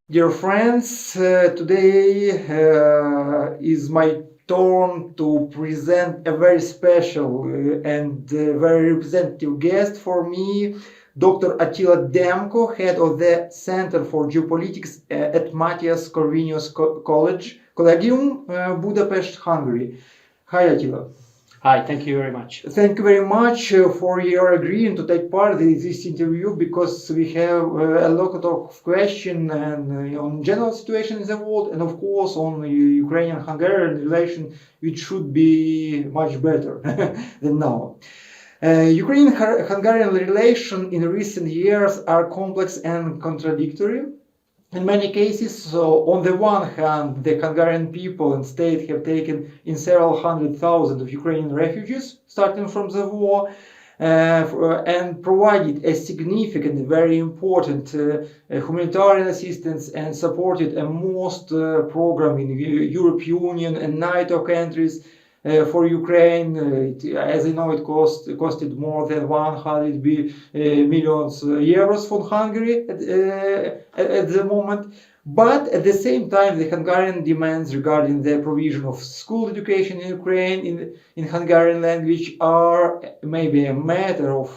Dear friends, today is my turn to present a very special and very representative guest for me, Dr. Attila Demkó, head of the Center for Geopolitics at Matthias Corvinus Collegium, Budapest, Hungary. Hi, Attila. Hi, thank you very much. Thank you very much for your agreeing to take part in this interview, because we have a lot of questions and on general situation in the world, and of course on the Ukrainian-Hungarian relation, which should be much better than now. Ukrainian-Hungarian relations in recent years are complex and contradictory. In many cases, so on the one hand, the Hungarian people and state have taken in several hundred thousand of Ukrainian refugees starting from the war and provided a significant, very important humanitarian assistance and supported a most program in European Union and NATO countries for Ukraine. As you know, it costed more than 100 million euros for Hungary at the moment. But at the same time, the Hungarian demands regarding the provision of school education in Ukraine in Hungarian language are maybe a matter of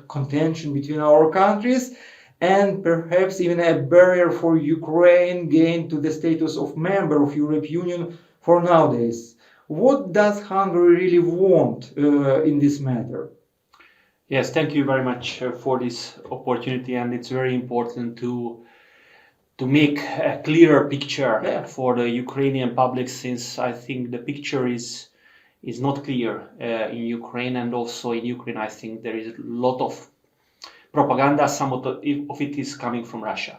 contention between our countries, and perhaps even a barrier for Ukraine gain to the status of member of European Union for nowadays. What does Hungary really want in this matter? Yes, thank you very much for this opportunity, and it's very important to make a clearer picture for the Ukrainian public, since I think the picture is not clear in Ukraine, and also in Ukraine I think there is a lot of propaganda. Some of it is coming from Russia.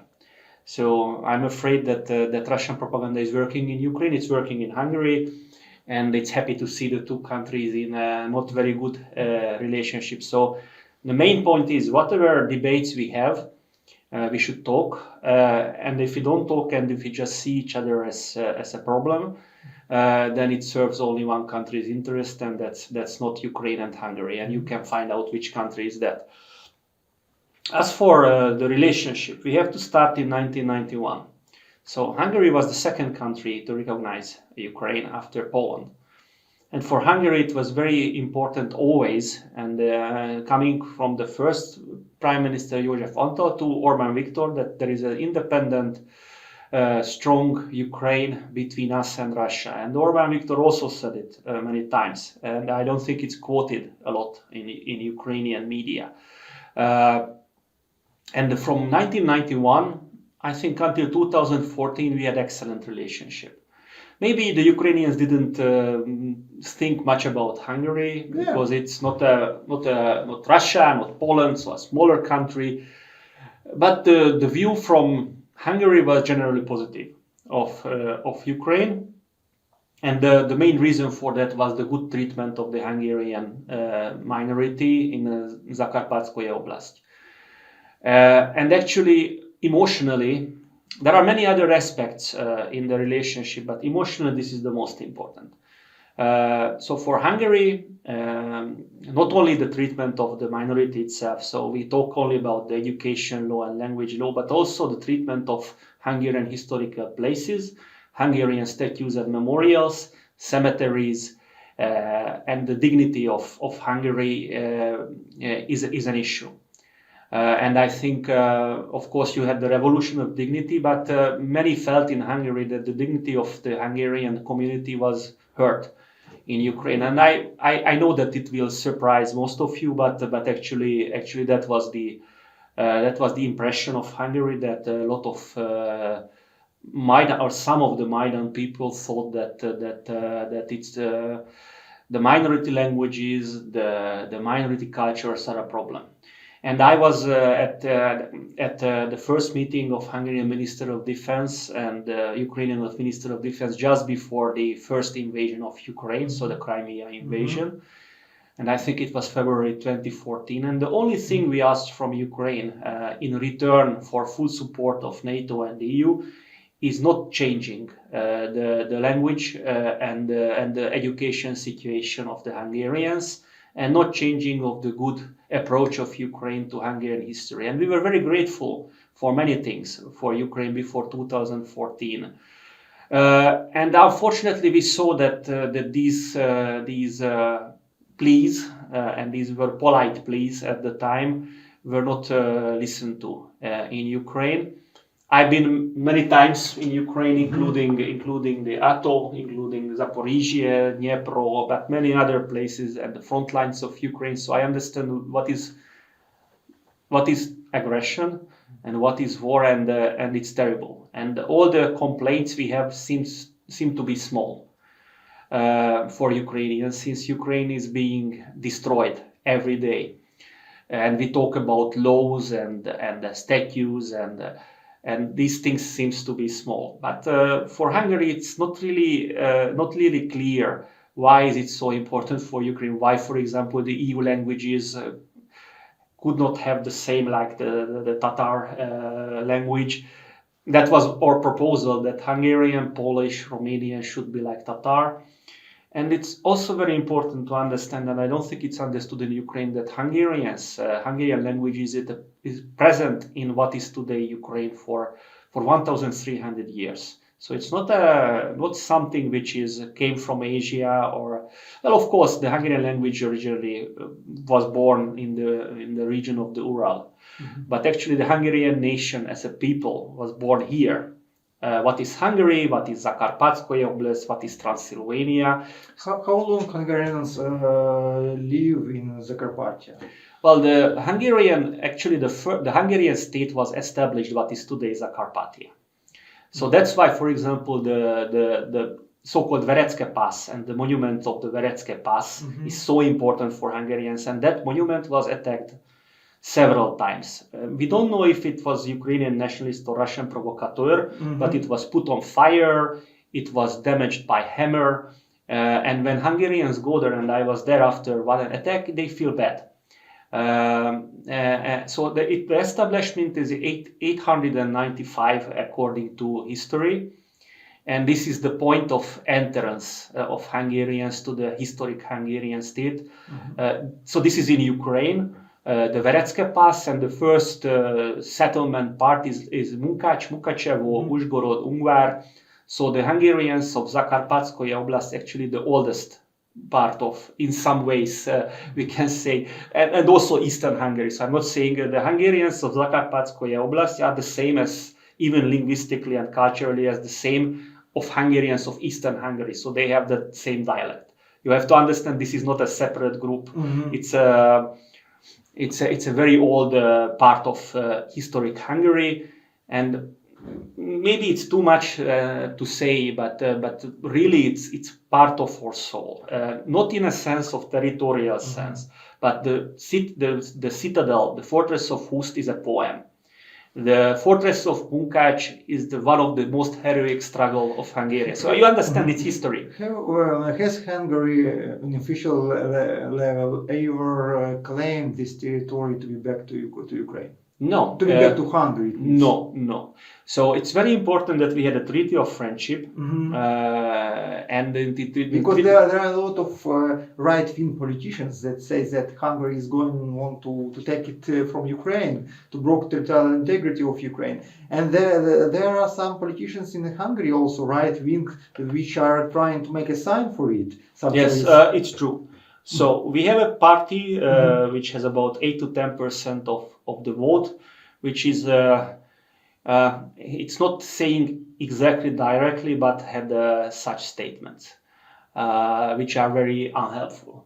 So I'm afraid that that Russian propaganda is working in Ukraine, it's working in Hungary. And it's happy to see the two countries in a not very good relationship. So the main point is, whatever debates we have, we should talk. And if we don't talk, and if we just see each other as a problem, then it serves only one country's interest, and that's not Ukraine and Hungary. And you can find out which country is that. As for the relationship, we have to start in 1991. So Hungary was the second country to recognize Ukraine after Poland. And for Hungary it was very important always, and coming from the first Prime Minister József Antal to Orbán Viktor, that there is an independent, strong Ukraine between us and Russia. And Orbán Viktor also said it many times, and I don't think it's quoted a lot in Ukrainian media. And from 1991, I think until 2014 we had excellent relationship. Maybe the Ukrainians didn't think much about Hungary because it's not Russia, not Poland, so a smaller country. But the view from Hungary was generally positive of Ukraine, and the main reason for that was the good treatment of the Hungarian minority in Zakarpatskoye Oblast. And actually, emotionally, there are many other aspects in the relationship, but emotionally this is the most important. So for Hungary, not only the treatment of the minority itself, so we talk only about the education law and language law, but also the treatment of Hungarian historical places, Hungarian statues and memorials, cemeteries, and the dignity of Hungary is an issue. And I think, of course, you had the revolution of dignity, but many felt in Hungary that the dignity of the Hungarian community was hurt in Ukraine. And I know that it will surprise most of you, but actually that was the impression of Hungary, that a lot of Maidan, or some of the Maidan people, thought that it's the minority languages, the minority cultures are a problem. And I was at the first meeting of Hungarian Minister of Defense and Ukrainian Minister of Defense just before the first invasion of Ukraine, so the Crimea invasion. And I think it was February 2014. And the only thing we asked from Ukraine in return for full support of NATO and the EU is not changing the language and the education situation of the Hungarians, and not changing of the good approach of Ukraine to Hungarian history. And we were very grateful for many things for Ukraine before 2014. And unfortunately, we saw that these pleas, and these were polite pleas at the time, were not listened to in Ukraine. I've been many times in Ukraine, including the Atoll, including Zaporizhia, Dnipro, but many other places at the front lines of Ukraine. So I understand what is aggression and what is war, and it's terrible. And all the complaints we have seem to be small for Ukrainians, since Ukraine is being destroyed every day. And we talk about laws and statutes and these things seems to be small. But for Hungary, it's not really clear why is it so important for Ukraine. Why, for example, the EU languages could not have the same like the Tatar language. That was our proposal, that Hungarian, Polish, Romanian should be like Tatar. And it's also very important to understand, and I don't think it's understood in Ukraine, that Hungarian language is present in what is today Ukraine for 1,300 years. So it's not something which came from Asia or, well, of course, the Hungarian language originally was born in the region of the Ural, but actually the Hungarian nation as a people was born here. What is Hungary? What is Zakarpatskoye Oblast? What is Transylvania? How long Hungarians live in Zakarpattia? Well, the Hungarian state was established what is today Zakarpattia. So that's why, for example, the so-called Verecke Pass and the monument of the Verecke Pass is so important for Hungarians, and that monument was attacked several times. We don't know if it was Ukrainian nationalist or Russian provocateur, but it was put on fire, it was damaged by hammer, and when Hungarians go there, and I was there after one attack, they feel bad. So the establishment is 895 according to history, and this is the point of entrance of Hungarians to the historic Hungarian state. So this is in Ukraine. The Verecke Pass, and the first settlement part is Mukachevo, Uzhgorod, Ungvar. So the Hungarians of Zakarpatskoye Oblast, actually the oldest part of, in some ways, we can say, and also Eastern Hungary. So I'm not saying the Hungarians of Zakarpatskoye Oblast are the same as, even linguistically and culturally, as the same of Hungarians of Eastern Hungary. So they have the same dialect. You have to understand this is not a separate group. It's a very old part of historic Hungary, and maybe it's too much to say, but really it's part of our soul. Not in a sense of territorial sense, but the citadel, the fortress of Hust is a poem. The fortress of Munkács is one of the most heroic struggle of Hungary. So you understand its history. Has Hungary, on official level, ever claimed this territory to be back to Ukraine? No. To be back to Hungary? No. So it's very important that we had a treaty of friendship, and because there are a lot of right-wing politicians that say that Hungary is going on to take it from Ukraine, to break the territorial integrity of Ukraine, and there are some politicians in Hungary also right-wing which are trying to make a sign for it. Yes, it's true. So we have a party which has about 8 to 10% of the vote, which is it's not saying exactly directly, but had such statements which are very unhelpful.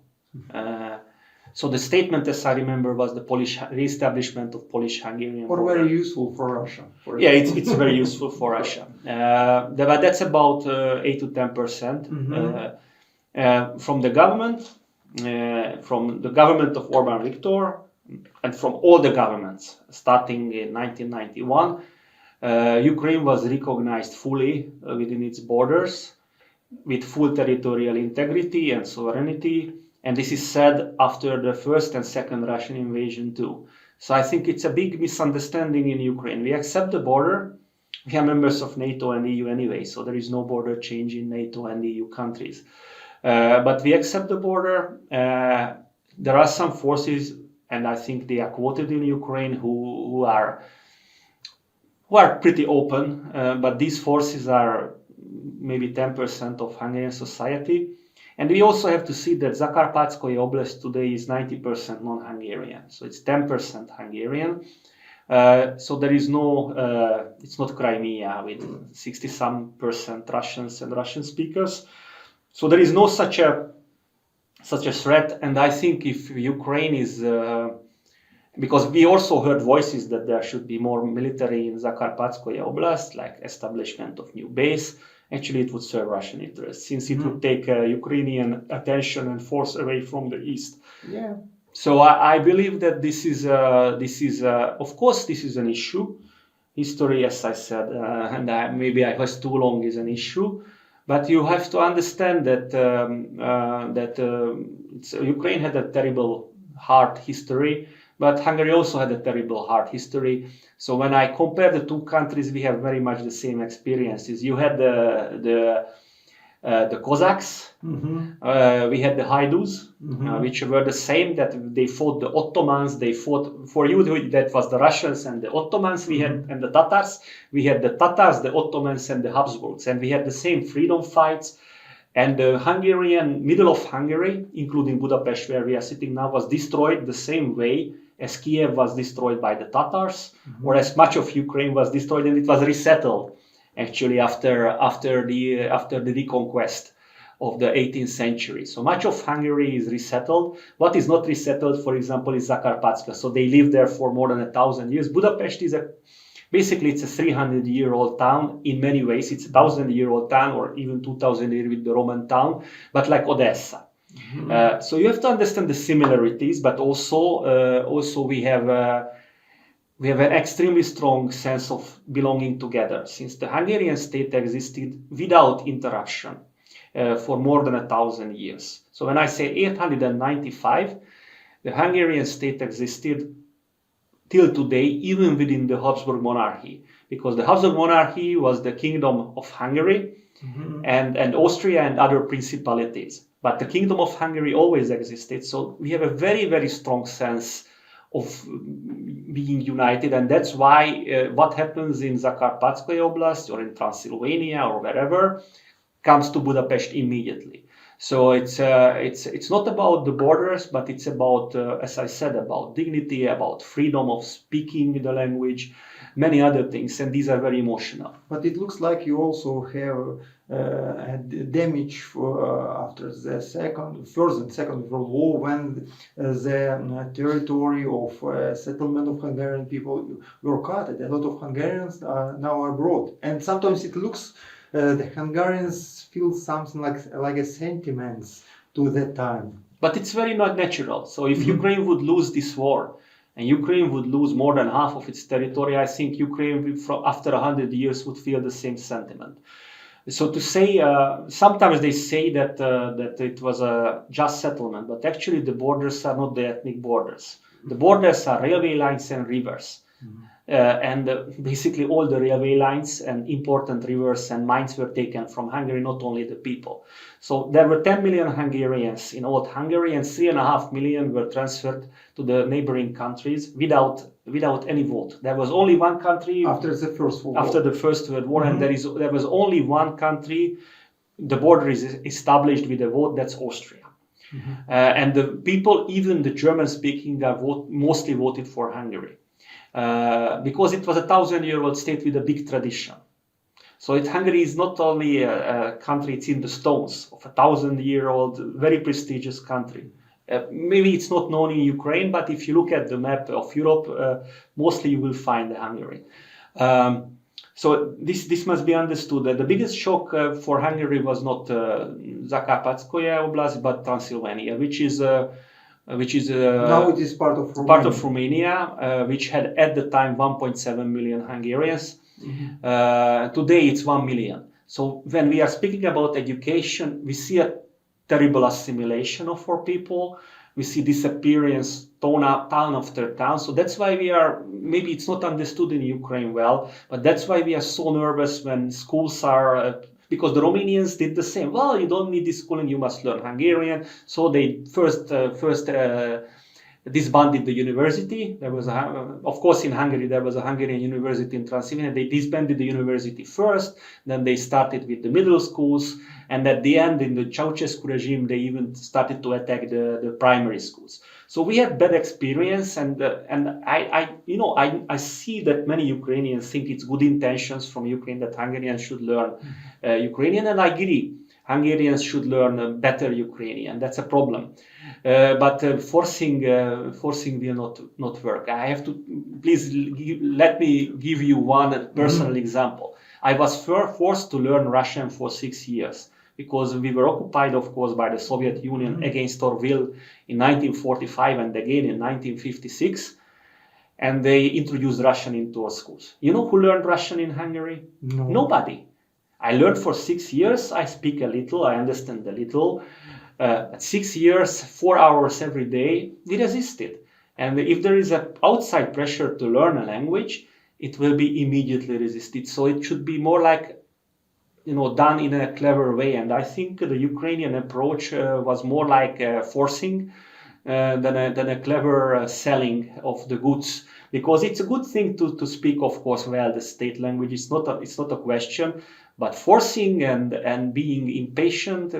So the statement, as I remember, was the Polish re-establishment of Polish-Hungarian or very useful for Russia. Yeah, it's very useful for Russia. But that's about 8 to 10% from the government. From the government of Orbán Viktor, and from all the governments starting in 1991, Ukraine was recognized fully within its borders with full territorial integrity and sovereignty, and this is said after the first and second Russian invasion too. So I think it's a big misunderstanding in Ukraine. We accept the border. We are members of NATO and EU anyway, so there is no border change in NATO and EU countries. But we accept the border. there are some forces, and I think they are quoted in Ukraine, who are pretty open, but these forces are maybe 10% of Hungarian society. And we also have to see that Zakarpatskoye Oblast today is 90% non-Hungarian, so it's 10% Hungarian. So there is no, it's not Crimea with 60-some% Russians and Russian speakers. So there is no such a threat. And I think if Ukraine is, because we also heard voices that there should be more military in Zakarpatskoye Oblast, like establishment of new base. Actually, it would serve Russian interests, since it would take Ukrainian attention and force away from the east. Yeah. So I believe that this is of course, this is an issue. History, as I said, and maybe I was too long, is an issue. But you have to understand that Ukraine had a terrible, hard history, but Hungary also had a terrible, hard history. So when I compare the two countries, we have very much the same experiences. You had the Cossacks, we had the Haidus, which were the same, that they fought the Ottomans, they fought, for you that was the Russians and the Ottomans, we had, and the Tatars, we had the Tatars, the Ottomans and the Habsburgs, and we had the same freedom fights. And the Hungarian, middle of Hungary, including Budapest, where we are sitting now, was destroyed the same way as Kiev was destroyed by the Tatars, or as much of Ukraine was destroyed, and it was resettled actually after the reconquest of the 18th century. So much of Hungary is resettled. What is not resettled, for example, is Zakarpatska. So they lived there for more than 1,000 years. Budapest is basically it's a 300-year-old town in many ways. It's a 1,000-year-old town, or even 2,000 years with the Roman town, but like Odessa. So you have to understand the similarities, but also we have an extremely strong sense of belonging together, since the Hungarian state existed without interruption for more than 1,000 years. So when I say 895, the Hungarian state existed till today, even within the Habsburg monarchy, because the Habsburg monarchy was the kingdom of Hungary and Austria and other principalities. But the kingdom of Hungary always existed. So we have a very, very strong sense of being united, and that's why what happens in Zakarpatskoye Oblast or in Transylvania or wherever comes to Budapest immediately. So it's not about the borders, but it's about, as I said, about dignity, about freedom of speaking the language, many other things, and these are very emotional. But it looks like you also have damage after the First and Second World War, when the territory of settlement of Hungarian people were cut. A lot of Hungarians are now abroad, and sometimes it looks the Hungarians feel something like a sentiments to that time. But it's very not natural. So if Ukraine would lose this war, and Ukraine would lose more than half of its territory, I think Ukraine, after 100 years, would feel the same sentiment. So to say, sometimes they say that it was a just settlement, but actually the borders are not the ethnic borders. The borders are railway lines and rivers. And basically all the railway lines and important rivers and mines were taken from Hungary, not only the people. So there were 10 million Hungarians in old Hungary, and 3.5 million were transferred to the neighboring countries without any vote. There was only one country after the First World War. After the First World War, and there was only one country. The border is established with a vote. That's Austria. And the people, even the German-speaking, mostly voted for Hungary. Because it was a 1,000-year-old state with a big tradition. So Hungary is not only a country, it's in the stones of a 1,000-year-old, very prestigious country. Maybe it's not known in Ukraine, but if you look at the map of Europe, mostly you will find Hungary. So this must be understood. The biggest shock for Hungary was not Zakarpatskoye Oblast, but Transylvania, which is now it is part of Romania. Part of Romania, which had at the time 1.7 million Hungarians. Today it's 1 million. So when we are speaking about education, we see a terrible assimilation of our people. We see disappearance town after town. So that's why we are, maybe it's not understood in Ukraine well, but that's why we are so nervous when schools are because the Romanians did the same. Well, you don't need this schooling, you must learn Hungarian. So they first disbanded the university. There was of course, in Hungary, there was a Hungarian university in Transylvania. They disbanded the university first, then they started with the middle schools, and at the end, in the Ceausescu regime, they even started to attack the primary schools. So we had bad experience, and I see that many Ukrainians think it's good intentions from Ukraine that Hungarians should learn Ukrainian, and I agree. Hungarians should learn better Ukrainian. That's a problem. But forcing will not work. I have to, please let me give you one personal example. I was forced to learn Russian for 6 years because we were occupied, of course, by the Soviet Union against our will in 1945 and again in 1956. And they introduced Russian into our schools. You know who learned Russian in Hungary? No. Nobody. I learned for 6 years. I speak a little. I understand a little. At 6 years, 4 hours every day, we resisted. And if there is an outside pressure to learn a language, it will be immediately resisted. So it should be more like, done in a clever way. And I think the Ukrainian approach was more like forcing than a clever selling of the goods. Because it's a good thing to speak, of course, well, the state language. It's not a question. But forcing and being impatient,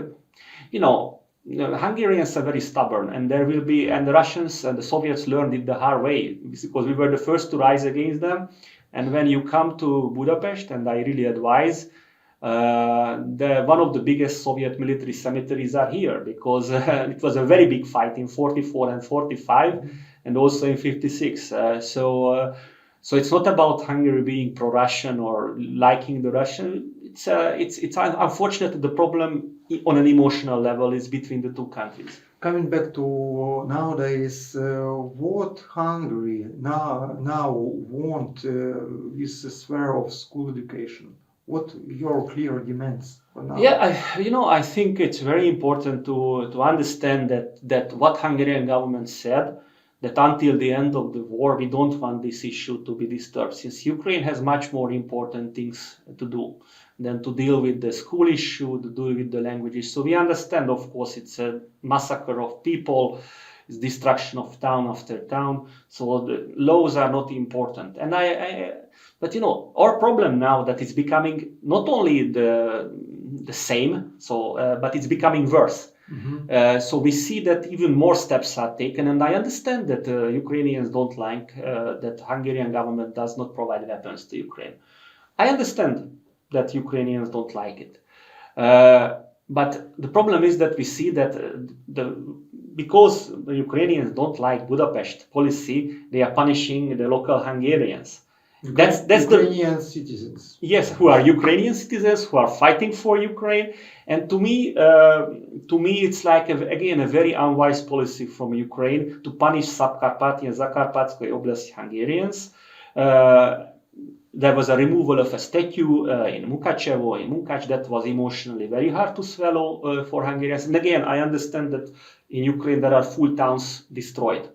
Hungarians are very stubborn, and the Russians and the Soviets learned it the hard way because we were the first to rise against them. And when you come to Budapest, and I really advise, one of the biggest Soviet military cemeteries are here because it was a very big fight in 44 and 45, and also in 56. So it's not about Hungary being pro-Russian or liking the Russian. It's unfortunate the problem on an emotional level is between the two countries. Coming back to nowadays, what Hungary now want is the sphere of school education? What your clear demands for now? Yeah, I think it's very important to understand that what Hungarian government said, that until the end of the war, we don't want this issue to be disturbed, since Ukraine has much more important things to do than to deal with the school issue, to deal with the languages. So we understand, of course, it's a massacre of people, it's destruction of town after town. So the laws are not important. And but our problem now that it's becoming not only the same, but it's becoming worse. So we see that even more steps are taken, and I understand that Ukrainians don't like that Hungarian government does not provide weapons to Ukraine. I understand that Ukrainians don't like it. But the problem is that we see that because the Ukrainians don't like Budapest policy, they are punishing the local Hungarians. That's Ukrainian citizens. Yes, who are Ukrainian citizens who are fighting for Ukraine, and to me, it's like again a very unwise policy from Ukraine to punish Subcarpathian and Zakarpatskoye Oblast Hungarians. There was a removal of a statue in Mukachevo, in Munkac, that was emotionally very hard to swallow for Hungarians. And again, I understand that in Ukraine there are full towns destroyed,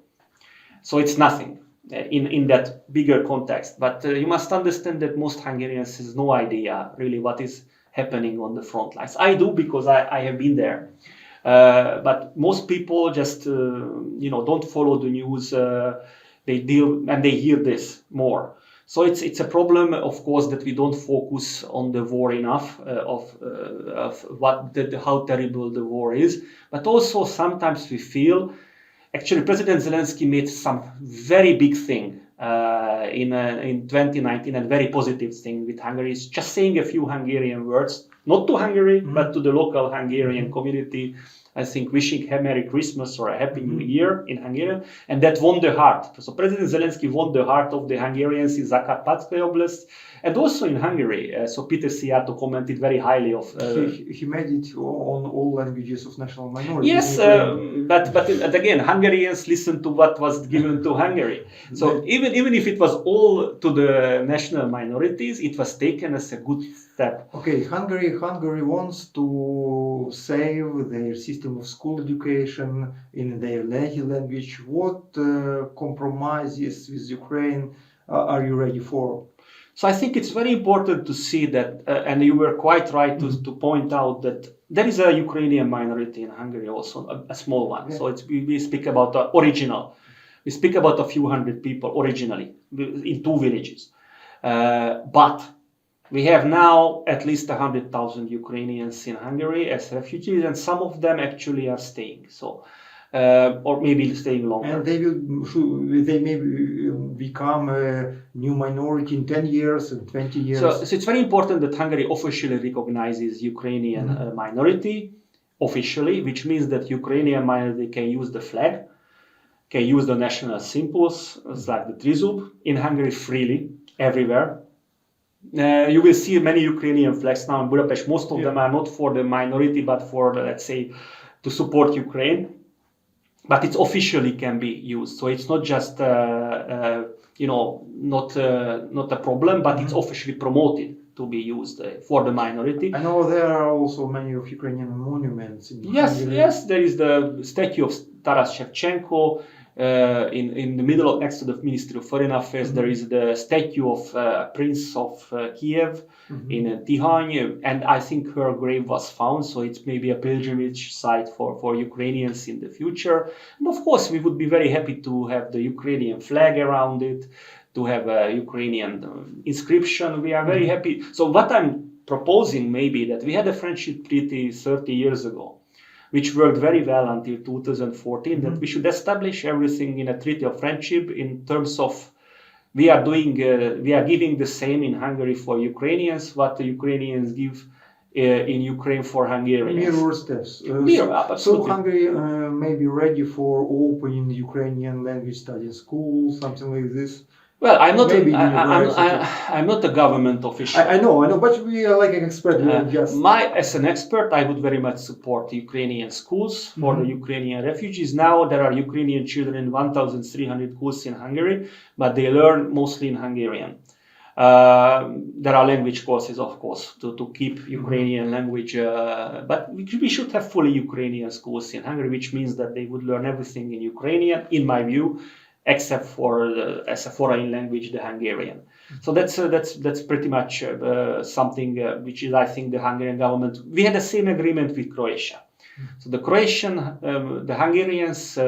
so it's nothing in that bigger context. But you must understand that most Hungarians has no idea really what is happening on the front lines. I do, because I have been there. But most people just don't follow the news. They deal and they hear this more. So it's a problem, of course, that we don't focus on the war enough of how terrible the war is. But also sometimes we feel, actually, President Zelensky made some very big thing in 2019, and very positive thing with Hungary. Is just saying a few Hungarian words, not to Hungary, but to the local Hungarian community. I think wishing a Merry Christmas or a Happy New Year in Hungarian, and that won the heart. So President Zelensky won the heart of the Hungarians in Zakarpatskoye Oblast, and also in Hungary. So Peter Szijjártó commented very highly of. He made it on all languages of national minorities. Yes, but again, Hungarians listened to what was given to Hungary. So even if it was all to the national minorities, it was taken as a good step. Okay, Hungary wants to save their system of school education in their native language. What compromises with Ukraine are you ready for? So I think it's very important to see that, and you were quite right to point out that there is a Ukrainian minority in Hungary also, a small one. Yeah. So we speak about the original. We speak about a few hundred people originally in 2 villages. But we have now at least 100,000 Ukrainians in Hungary as refugees, and some of them actually are staying. So, or maybe staying longer. And they may become a new minority in 10 years and 20 years. So it's very important that Hungary officially recognizes Ukrainian minority officially, which means that Ukrainian minority can use the flag, can use the national symbols, like the trizub, in Hungary freely, everywhere. You will see many Ukrainian flags now in Budapest. Most of them are not for the minority, but for, let's say, to support Ukraine. But it officially can be used. So it's not just, not a problem, but it's officially promoted to be used for the minority. I know there are also many of Ukrainian monuments in Hungary. Yes, there is the statue of Taras Shevchenko. In the middle of, next to the Ministry of Foreign Affairs, there is the statue of Prince of Kiev in Tihany, and I think her grave was found, so it's maybe a pilgrimage site for Ukrainians in the future. And of course, we would be very happy to have the Ukrainian flag around it, to have a Ukrainian inscription. We are very happy. So what I'm proposing maybe that we had a friendship treaty 30 years ago, which worked very well until 2014, that we should establish everything in a treaty of friendship in terms of we are giving the same in Hungary for Ukrainians, what the Ukrainians give in Ukraine for Hungarians. Mirror steps. So Hungary may be ready for opening Ukrainian language study schools, something like this. Well, I'm not a government official. I know, but we are like an expert. As an expert, I would very much support Ukrainian schools for the Ukrainian refugees. Now there are Ukrainian children in 1,300 schools in Hungary, but they learn mostly in Hungarian. There are language courses, of course, to keep Ukrainian language, but we should have fully Ukrainian schools in Hungary, which means that they would learn everything in Ukrainian, in my view, except for as a foreign language, the Hungarian. So that's pretty much something which is, I think, the Hungarian government. We had the same agreement with Croatia. So the Hungarians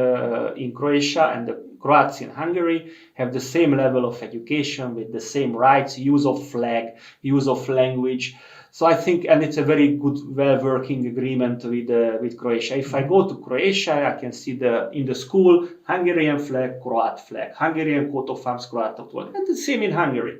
in Croatia and the Croats in Hungary have the same level of education with the same rights, use of flag, use of language. So I think, and it's a very good, well-working agreement with Croatia. If I go to Croatia, I can see in the school Hungarian flag, Croat flag, Hungarian coat of arms, Croat flag, and the same in Hungary.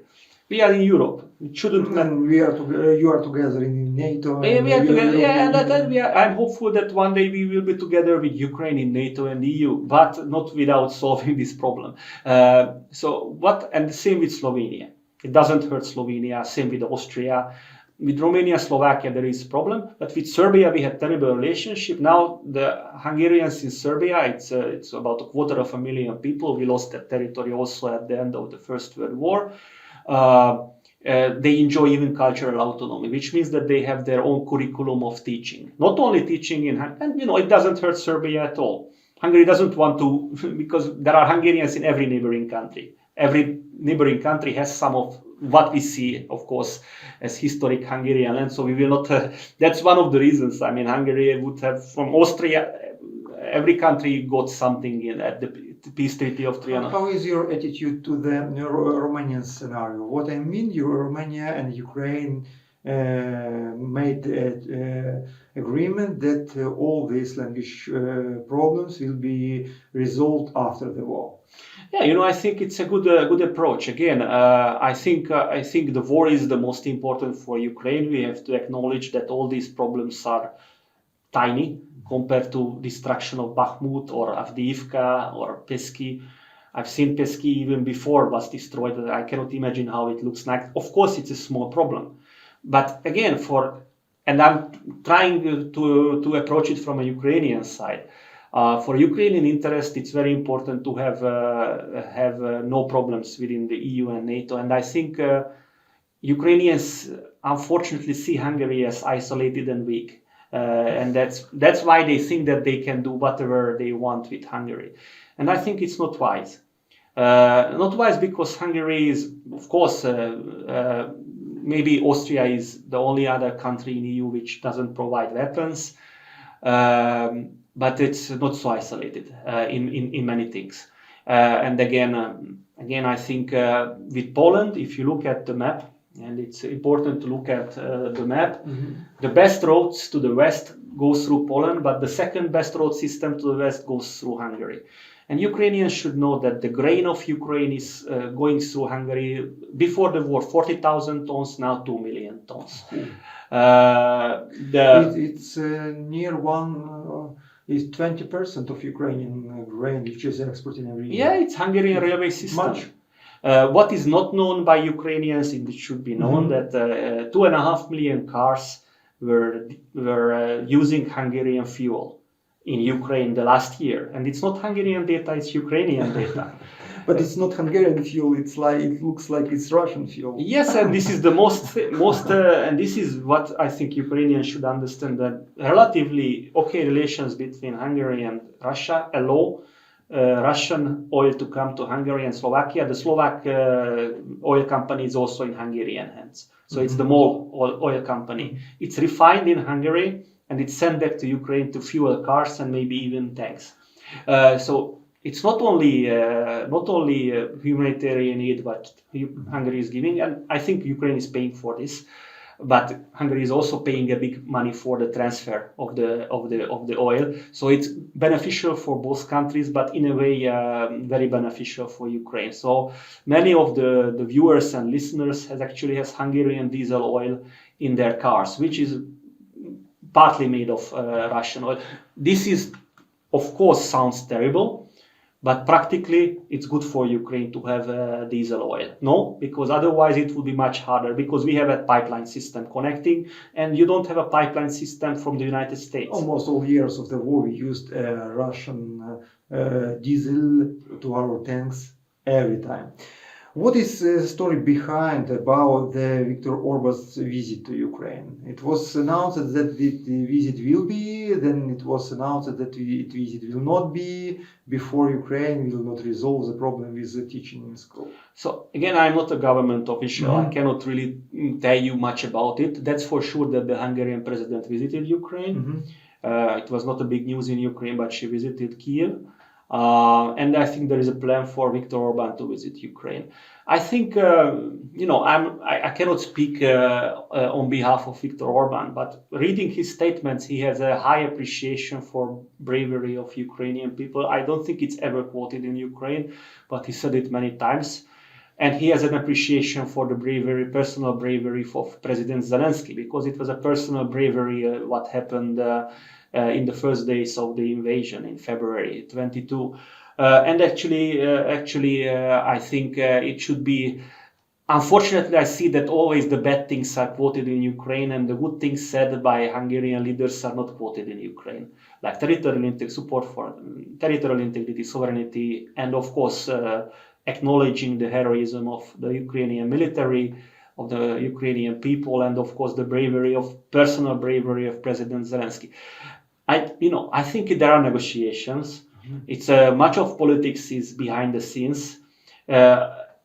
We are in Europe. It shouldn't. You are together in NATO. We are together. I'm hopeful that one day we will be together with Ukraine in NATO and EU, but not without solving this problem. And the same with Slovenia. It doesn't hurt Slovenia. Same with Austria. With Romania, Slovakia, there is a problem, but with Serbia, we had terrible relationship. Now the Hungarians in Serbia, it's about 250,000 people. We lost that territory also at the end of the First World War. They enjoy even cultural autonomy, which means that they have their own curriculum of teaching. Not only teaching and it doesn't hurt Serbia at all. Hungary doesn't want to, because there are Hungarians in every neighboring country. Every neighboring country has some of what we see, of course, as historic Hungarian land. So we will not. That's one of the reasons. I mean, Hungary would have from Austria. Every country got something in at the peace treaty of Trianon. How is your attitude to the Romanian scenario? What I mean, Romania and Ukraine made an agreement that all these language problems will be resolved after the war. Yeah, I think it's a good approach. Again, I think the war is the most important for Ukraine. We have to acknowledge that all these problems are tiny compared to destruction of Bakhmut or Avdiivka or Pesky. I've seen Pesky even before was destroyed. I cannot imagine how it looks like. Of course, it's a small problem, but again, and I'm trying to approach it from a Ukrainian side. For Ukrainian interest, it's very important to have no problems within the EU and NATO. And I think Ukrainians unfortunately see Hungary as isolated and weak. And that's why they think that they can do whatever they want with Hungary. And I think it's not wise. Not wise because Hungary is, of course, maybe Austria is the only other country in EU which doesn't provide weapons, but it's not so isolated in many things. And again, I think with Poland, if you look at the map, and it's important to look at the map, the best roads to the west goes through Poland, but the second best road system to the west goes through Hungary. And Ukrainians should know that the grain of Ukraine is going through Hungary before the war 40,000 tons, now 2 million tons. It's near one. Is 20% of Ukrainian grain which is exported every year. Yeah, it's Hungarian railway system. Much. What is not known by Ukrainians, it should be known that 2.5 million cars were using Hungarian fuel in Ukraine the last year, and it's not Hungarian data; it's Ukrainian data. But it's not Hungarian fuel. It's like it looks like it's Russian fuel. Yes, and this is the most, and this is what I think Ukrainians should understand, that relatively okay relations between Hungary and Russia allow Russian oil to come to Hungary and Slovakia. The Slovak oil company is also in Hungarian hands. So it's the MOL oil company. It's refined in Hungary and it's sent back to Ukraine to fuel cars and maybe even tanks. So it's not only humanitarian aid what Hungary is giving, and I think Ukraine is paying for this. But Hungary is also paying a big money for the transfer of the oil, so it's beneficial for both countries, but in a way very beneficial for Ukraine. So many of the viewers and listeners has Hungarian diesel oil in their cars, which is partly made of Russian oil. This is, of course, sounds terrible. But practically, it's good for Ukraine to have diesel oil. No, because otherwise it would be much harder, because we have a pipeline system connecting, and you don't have a pipeline system from the United States. Almost all years of the war, we used Russian diesel to our tanks every time. What is the story behind about the Viktor Orban's visit to Ukraine? It was announced that the visit will be, then it was announced that the visit will not be, before Ukraine will not resolve the problem with the teaching in school. So again, I'm not a government official. I cannot really tell you much about it. That's for sure that the Hungarian president visited Ukraine. It was not a big news in Ukraine, but she visited Kiev. And I think there is a plan for Viktor Orban to visit Ukraine. I think, I cannot speak on behalf of Viktor Orban, but reading his statements, he has a high appreciation for bravery of Ukrainian people. I don't think it's ever quoted in Ukraine, but he said it many times. And he has an appreciation for the bravery, personal bravery of President Zelensky, because it was a personal bravery what happened in the first days of the invasion in February 22. And actually, I think it should be. Unfortunately, I see that always the bad things are quoted in Ukraine, and the good things said by Hungarian leaders are not quoted in Ukraine, like support for territorial integrity, sovereignty, and of course, acknowledging the heroism of the Ukrainian military, of the Ukrainian people, and of course, the personal bravery of President Zelensky. I think there are negotiations. It's much of politics is behind the scenes.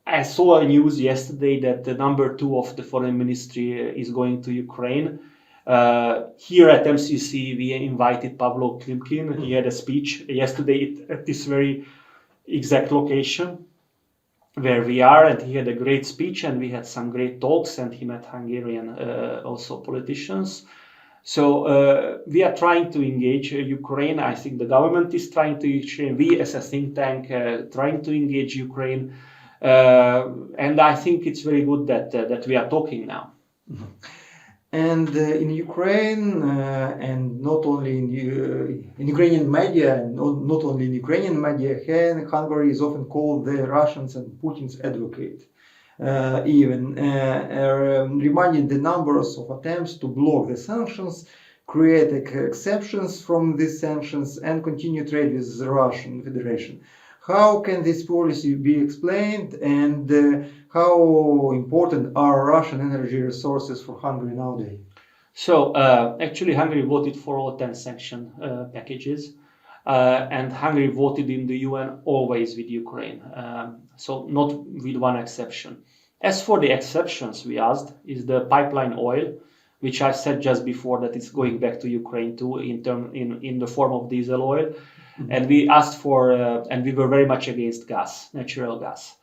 I saw a news yesterday that the number 2 of the foreign ministry is going to Ukraine. Here at MCC, we invited Pavlo Klimkin. He had a speech yesterday at this very exact location where we are, and he had a great speech, and we had some great talks, and he met Hungarian also politicians. So we are trying to engage Ukraine. I think the government is trying to engage. We as a think tank trying to engage Ukraine. And I think it's very good that we are talking now. And in Ukraine, and not only in Ukrainian media, and not only in Ukrainian media, Hungary is often called the Russians and Putin's advocate. Reminding the numbers of attempts to block the sanctions, create exceptions from these sanctions, and continue trade with the Russian Federation. How can this policy be explained, and how important are Russian energy resources for Hungary nowadays? So actually Hungary voted for all 10 sanction packages. and Hungary voted in the UN always with Ukraine, so not with one exception. As for the exceptions we asked is the pipeline oil, which I said just before that it's going back to Ukraine too in the form of diesel oil. And we asked for, and we were very much against gas, natural gas.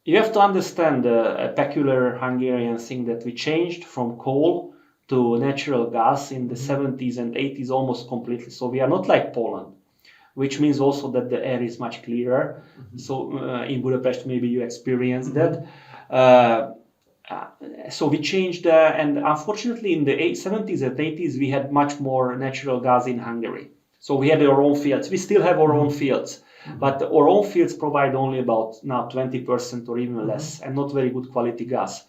You have to understand a peculiar Hungarian thing that we changed from coal to natural gas in the 70s and 80s almost completely. So we are not like Poland, which means also that the air is much clearer. So in Budapest, maybe you experienced that. So we changed, and unfortunately in the 70s and 80s, we had much more natural gas in Hungary. So we had our own fields. We still have our own fields, but our own fields provide only about now 20% or even less, and not very good quality gas.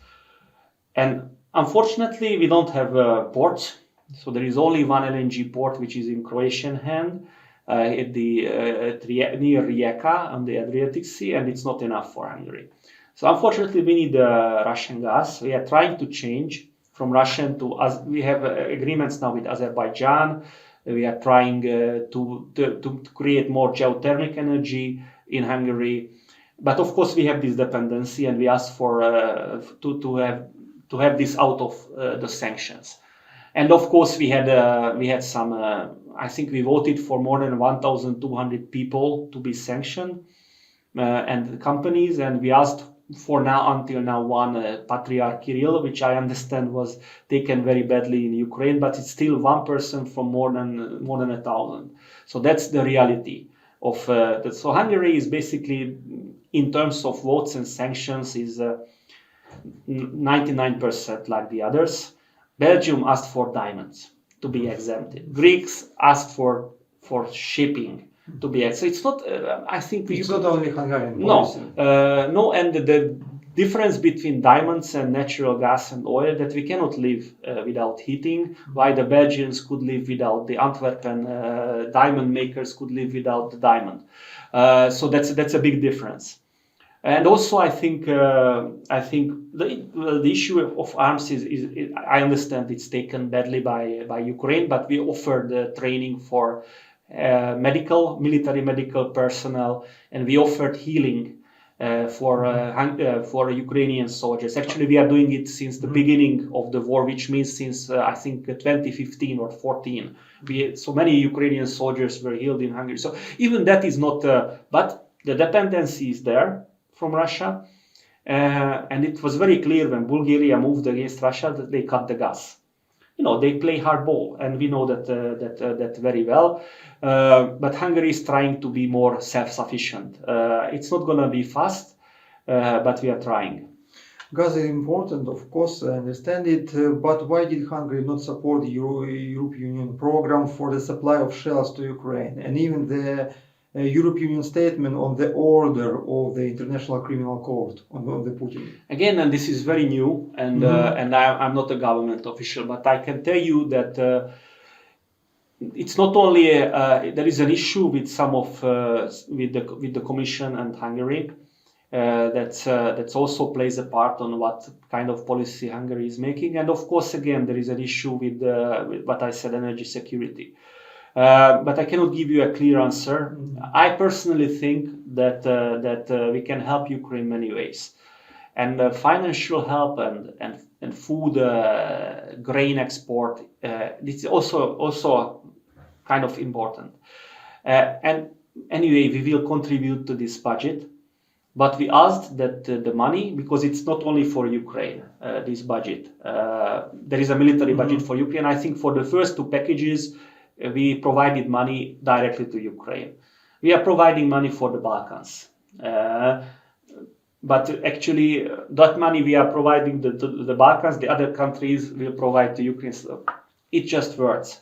And unfortunately, we don't have ports. So there is only one LNG port, which is in Croatian hand, near Rijeka on the Adriatic Sea, and it's not enough for Hungary. So unfortunately, we need Russian gas. We are trying to change from Russian to, we have agreements now with Azerbaijan. We are trying to create more geothermal energy in Hungary. But of course, we have this dependency, and we ask for to have this out of the sanctions. And of course, we had some. I think we voted for more than 1,200 people to be sanctioned, and companies, and we asked for until now one Patriarch Kirill, which I understand was taken very badly in Ukraine, but it's still one person from more than 1,000. So that's the reality of that. So Hungary is basically, in terms of votes and sanctions, is 99% like the others. Belgium asked for diamonds to be exempted. Greeks asked for shipping to be exempted. So it's not. I think it's not only Hungarian policy. No, and the difference between diamonds and natural gas and oil that we cannot live without heating, while the Belgians could live without the Antwerpen diamond makers could live without the diamond. So that's a big difference. And also, I think the issue of arms is I understand it's taken badly by Ukraine, but we offered training for military medical personnel, and we offered healing for Ukrainian soldiers. Actually, we are doing it since the beginning of the war, which means since I think 2015 or 14. So many Ukrainian soldiers were healed in Hungary. So even that is not, but the dependency is there from Russia, and it was very clear when Bulgaria moved against Russia that they cut the gas. They play hardball, and we know that very well. But Hungary is trying to be more self-sufficient. It's not going to be fast, but we are trying. Gas is important, of course, I understand it, but why did Hungary not support the European Union program for the supply of shells to Ukraine, and even the European Union statement on the order of the International Criminal Court on the Putin? Again, and this is very new, and I'm not a government official, but I can tell you that it's not only there is an issue with some of with the Commission and Hungary that also plays a part on what kind of policy Hungary is making, and of course again there is an issue with what I said, energy security. But I cannot give you a clear answer. I personally think that we can help Ukraine many ways, and financial help and food, grain export. This is also kind of important. And anyway, we will contribute to this budget, but we asked that the money, because it's not only for Ukraine, this budget. There is a military budget for Ukraine. I think for the first two packages, we provided money directly to Ukraine. We are providing money for the Balkans. But actually, that money we are providing to the Balkans, the other countries will provide to Ukraine. So it just works.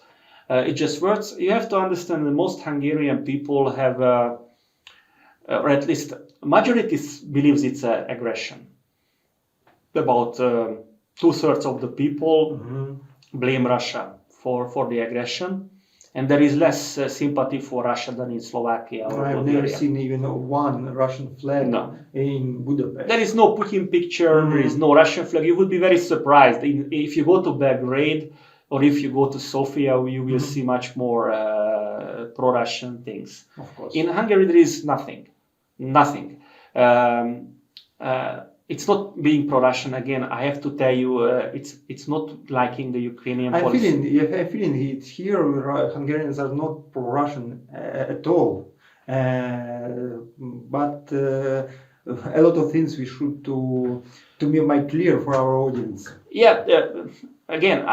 You have to understand that most Hungarian people have, or at least majority believes it's an aggression. About 2/3 of the people blame Russia for the aggression. And there is less sympathy for Russia than in Slovakia or I've Bulgaria. never seen even one Russian flag in Budapest. There is no Putin picture, there is no Russian flag. You would be very surprised. If you go to Belgrade or if you go to Sofia, you will see much more pro-Russian things. Of course. In Hungary, there is nothing. It's not being pro-Russian. Again, I have to tell you, it's not liking the Ukrainian policy. I'm feeling it here. Hungarians are not pro-Russian at all, but a lot of things we should to make clear for our audience. Yeah. Again,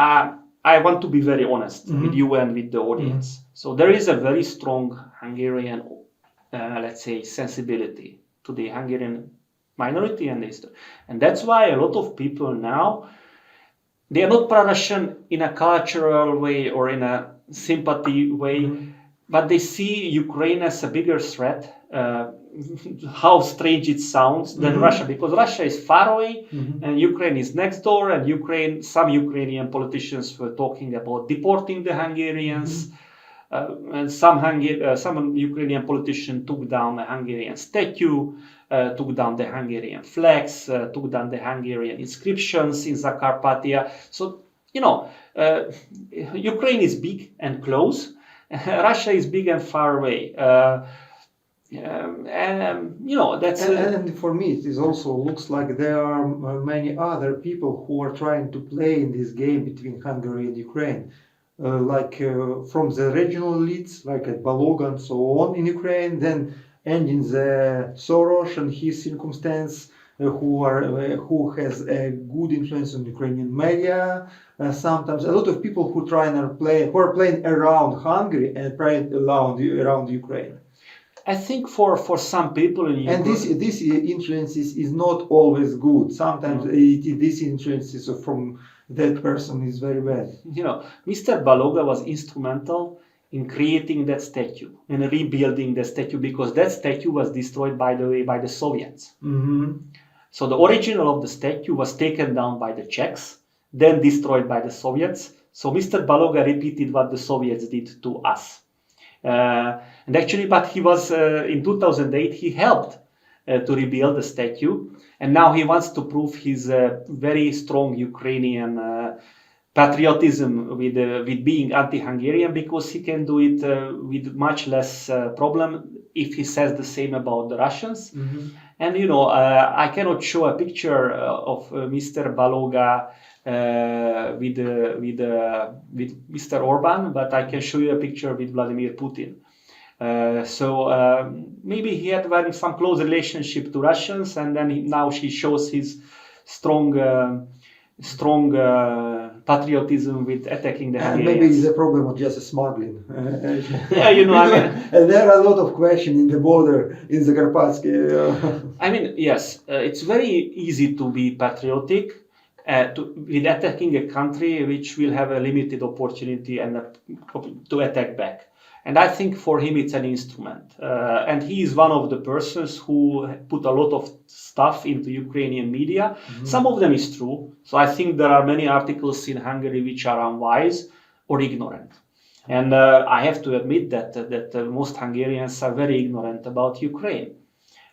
I want to be very honest with you and with the audience. So there is a very strong Hungarian, let's say, sensibility to the Hungarian minority and that's why a lot of people now, they are not pro-Russian in a cultural way or in a sympathy way, but they see Ukraine as a bigger threat. How strange it sounds than Russia, because Russia is far away and Ukraine is next door, and some Ukrainian politicians were talking about deporting the Hungarians. And some Ukrainian politician took down the Hungarian statue, took down the Hungarian flags, took down the Hungarian inscriptions in Zakarpattia. So, Ukraine is big and close. Russia is big and far away. That's... And for me, it also looks like there are many other people who are trying to play in this game between Hungary and Ukraine. From the regional elites, like at Baloga and so on in Ukraine, then ending the Soros and his circumstance, who has a good influence on Ukrainian media. Sometimes a lot of people who are playing around Hungary and playing around Ukraine. I think for some people in Ukraine, and this influence is not always good. Sometimes this influence from that person is very bad. Mr. Baloga was instrumental in creating that statue and rebuilding the statue, because that statue was destroyed, by the way, by the Soviets. So the original of the statue was taken down by the Czechs, then destroyed by the Soviets. So Mr. Baloga repeated what the Soviets did to us. And actually, but he was, in 2008, he helped to rebuild the statue. And now he wants to prove his very strong Ukrainian patriotism with being anti-Hungarian, because he can do it with much less problem if he says the same about the Russians. And I cannot show a picture of Mr. Baloga with Mr. Orban, but I can show you a picture with Vladimir Putin. So maybe he had some close relationship to Russians, and then now he shows his strong patriotism with attacking the Hungarians. Maybe the problem was just smuggling. Yeah, And there are a lot of questions in the border in Zakarpatsky. Yes, it's very easy to be patriotic with attacking a country which will have a limited opportunity and to attack back. And I think for him it's an instrument. And he is one of the persons who put a lot of stuff into Ukrainian media. Some of them is true. So I think there are many articles in Hungary which are unwise or ignorant. And I have to admit that most Hungarians are very ignorant about Ukraine.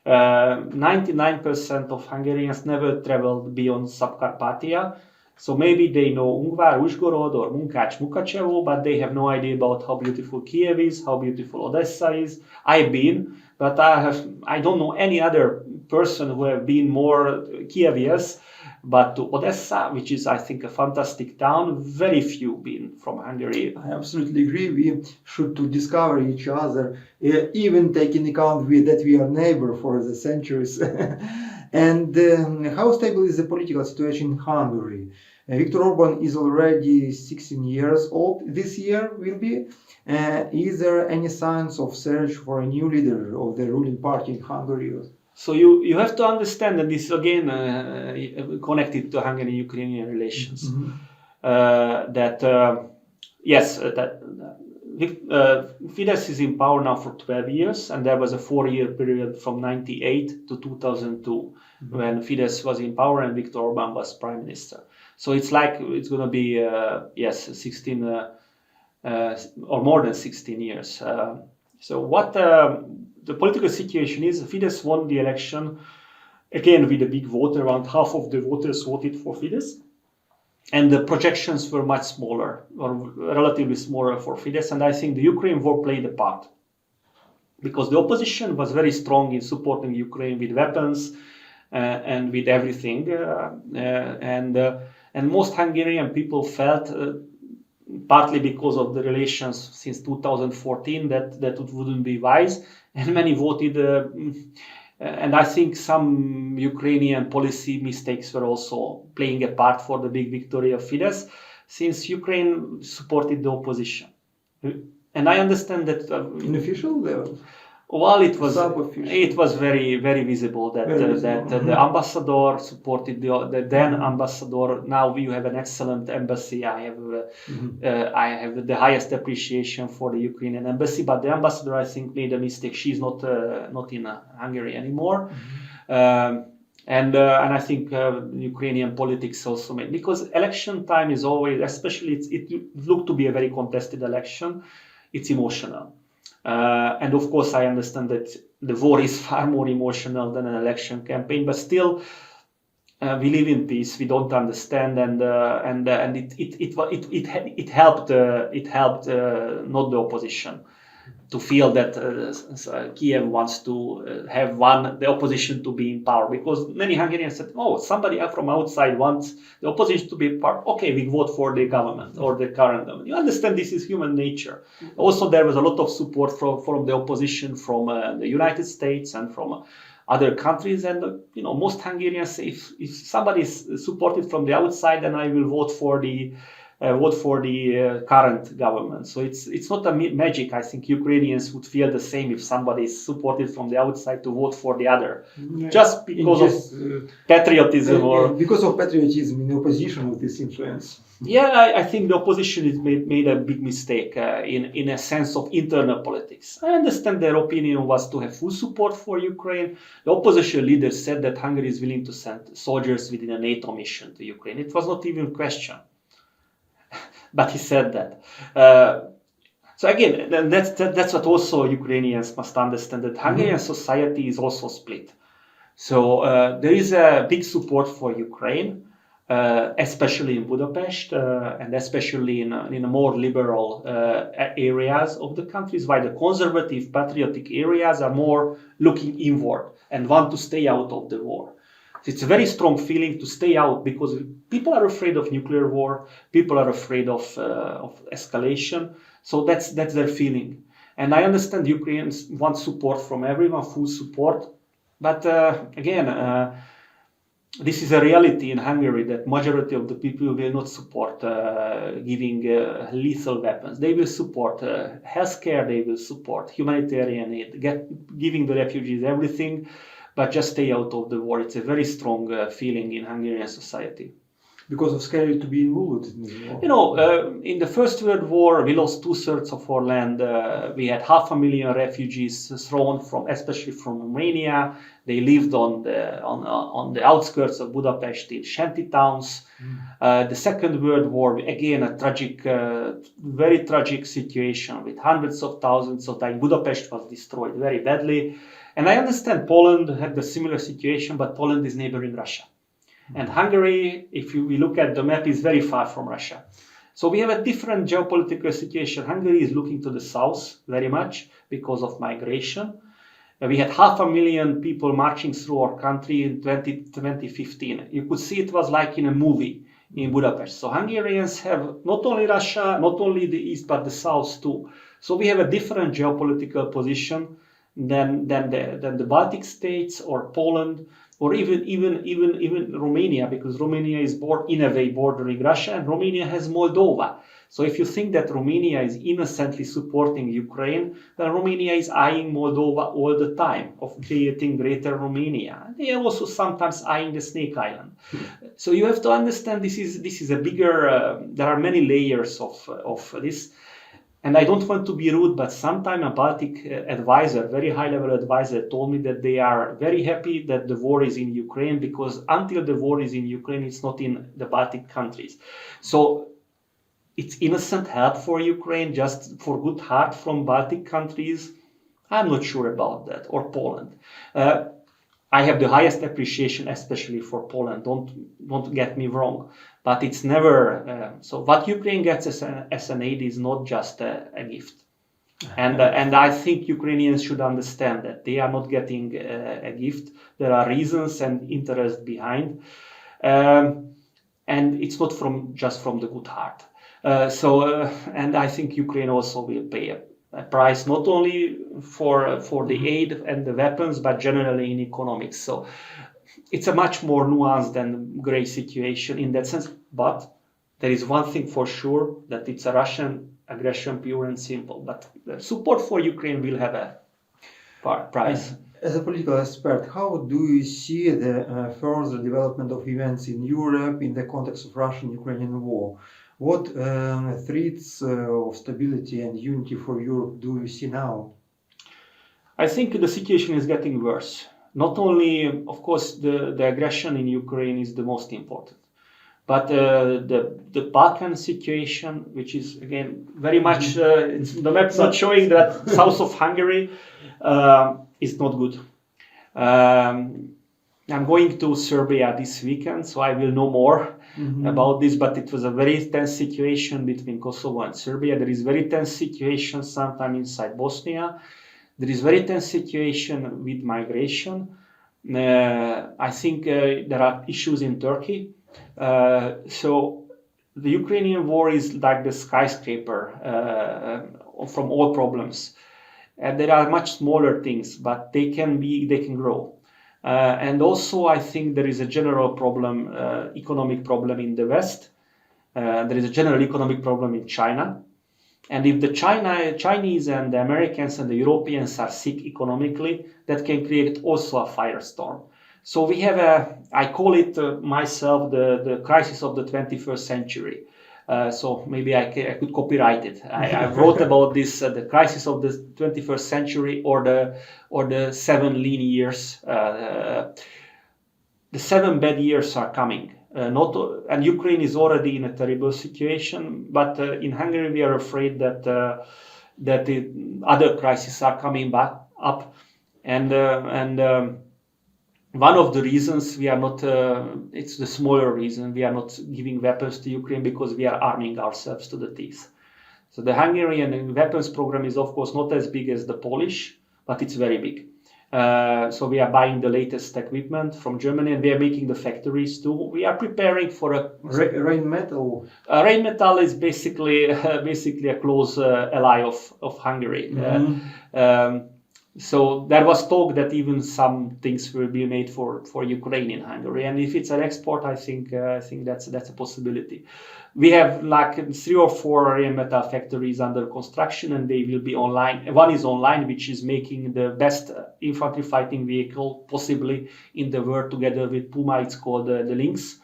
99% of Hungarians never traveled beyond Subcarpathia. So maybe they know Ungvar, Uzhgorod or Munkács, Mukachevo, but they have no idea about how beautiful Kiev is, how beautiful Odessa is. I've been, but I don't know any other person who have been more Kiev, yes, but to Odessa, which is, I think, a fantastic town, very few been from Hungary. I absolutely agree. We should to discover each other, even taking account that we are neighbor for the centuries. And how stable is the political situation in Hungary? Viktor Orban is already 16 years old this year, will be. Is there any signs of search for a new leader of the ruling party in Hungary? So you have to understand, and this again connected to Hungarian-Ukrainian relations, Fidesz is in power now for 12 years, and there was a 4-year period from 1998 to 2002 when Fidesz was in power and Viktor Orban was prime minister. So it's going to be 16 or more than 16 years. So what the political situation is, Fidesz won the election again with a big vote. Around half of the voters voted for Fidesz. and the projections were much smaller, or relatively smaller for Fidesz. And I think the Ukraine war played a part, because the opposition was very strong in supporting Ukraine with weapons and with everything, and most Hungarian people felt, partly because of the relations since 2014, that it wouldn't be wise, and many voted. And I think some Ukrainian policy mistakes were also playing a part for the big victory of Fidesz, since Ukraine supported the opposition. And I understand that in official level. Well, it was very, very visible that the ambassador supported the then ambassador. Now you have an excellent embassy. I have the highest appreciation for the Ukrainian embassy, but the ambassador, I think, made a mistake. She's not in Hungary anymore. And I think Ukrainian politics also made, because election time is always, especially it looked to be a very contested election. It's emotional. And of course, I understand that the war is far more emotional than an election campaign, but still, we live in peace. We don't understand, and it helped not the opposition to feel that Kiev wants to have the opposition to be in power, because many Hungarians said, "Oh, somebody from outside wants the opposition to be in power. Okay, we vote for the government or the current government." You understand, this is human nature. Also, there was a lot of support from the opposition, from the United States and from other countries, and most Hungarians say, if somebody is supported from the outside, then I will vote for the current government. So it's not a magic. I think Ukrainians would feel the same if somebody is supported from the outside to vote for the other, just because of patriotism or because of patriotism in opposition with this influence. Yeah, I think the opposition has made a big mistake in a sense of internal politics. I understand their opinion was to have full support for Ukraine. The opposition leader said that Hungary is willing to send soldiers within a NATO mission to Ukraine. It was not even a question. But he said that. So again, that's what also Ukrainians must understand, that Hungarian society is also split. So there is a big support for Ukraine, especially in Budapest, and especially in a more liberal areas of the countries, while the conservative, patriotic areas are more looking inward and want to stay out of the war. It's a very strong feeling to stay out, because people are afraid of nuclear war. People are afraid of escalation. So that's their feeling. And I understand Ukrainians want support from everyone, full support. But again, this is a reality in Hungary, that majority of the people will not support giving lethal weapons. They will support healthcare. They will support humanitarian aid, giving the refugees everything. But just stay out of the war. It's a very strong feeling in Hungarian society. Because of scary to be involved in the war. In the First World War, we lost 2/3 of our land. We had 500,000 refugees thrown especially from Romania. They lived on the outskirts of Budapest in shanty towns. The Second World War, again, a tragic, very tragic situation with hundreds of thousands of dying. Budapest was destroyed very badly. And I understand Poland had the similar situation, but Poland is neighboring Russia. And Hungary, if we look at the map, is very far from Russia. So we have a different geopolitical situation. Hungary is looking to the south very much because of migration. We had 500,000 people marching through our country in 2015. You could see it was like in a movie in Budapest. So Hungarians have not only Russia, not only the east, but the south too. So we have a different geopolitical position than the Baltic states or Poland, or even Romania, because Romania is in a way bordering Russia, and Romania has Moldova. So if you think that Romania is innocently supporting Ukraine, then Romania is eyeing Moldova all the time of creating greater Romania. They are also sometimes eyeing the Snake Island. So you have to understand this is a bigger. There are many layers of this. And I don't want to be rude, but sometime a Baltic advisor, very high-level advisor, told me that they are very happy that the war is in Ukraine, because until the war is in Ukraine, it's not in the Baltic countries. So it's innocent help for Ukraine, just for good heart from Baltic countries. I'm not sure about that, or Poland. I have the highest appreciation, especially for Poland. Don't get me wrong, but it's never so. What Ukraine gets as an aid is not just a gift, and I think Ukrainians should understand that they are not getting a gift. There are reasons and interest behind, and it's not just from the good heart. And I think Ukraine also will pay a price not only for the aid and the weapons, but generally in economics. So it's a much more nuanced and gray situation in that sense. But there is one thing for sure, that it's a Russian aggression, pure and simple. But the support for Ukraine will have a price. As a political expert, how do you see the further development of events in Europe in the context of Russian-Ukrainian war? What threats of stability and unity for Europe do you see now? I think the situation is getting worse. Not only, of course, the aggression in Ukraine is the most important, but the Balkan situation, which is again very much the map's not showing that south of Hungary is not good. I'm going to Serbia this weekend, so I will know more about this, but it was a very tense situation between Kosovo and Serbia. There is very tense situation sometimes inside Bosnia. There is very tense situation with migration. I think there are issues in Turkey. So the Ukrainian war is like the skyscraper from all problems. And there are much smaller things, but they can grow. And also, I think there is a general problem, economic problem in the West. There is a general economic problem in China. And if the Chinese and the Americans and the Europeans are sick economically, that can create also a firestorm. So we have I call it myself the crisis of the 21st century. So maybe I could copyright it. I wrote about this, the crisis of the 21st century, or the 7 lean years. The 7 bad years are coming. And Ukraine is already in a terrible situation. But in Hungary, we are afraid that the other crises are coming back up, and one of the reasons we are not, it's the smaller reason, we are not giving weapons to Ukraine, because we are arming ourselves to the teeth. So the Hungarian weapons program is, of course, not as big as the Polish, but it's very big. So we are buying the latest equipment from Germany, and we are making the factories too. We are preparing for a Rheinmetall. Rheinmetall is basically a close ally of Hungary. So there was talk that even some things will be made for Ukraine in Hungary, and if it's an export, I think that's a possibility. We have like 3 or 4 Rheinmetall factories under construction, and they will be online. One is online, which is making the best infantry fighting vehicle possibly in the world, together with Puma. It's called the Lynx.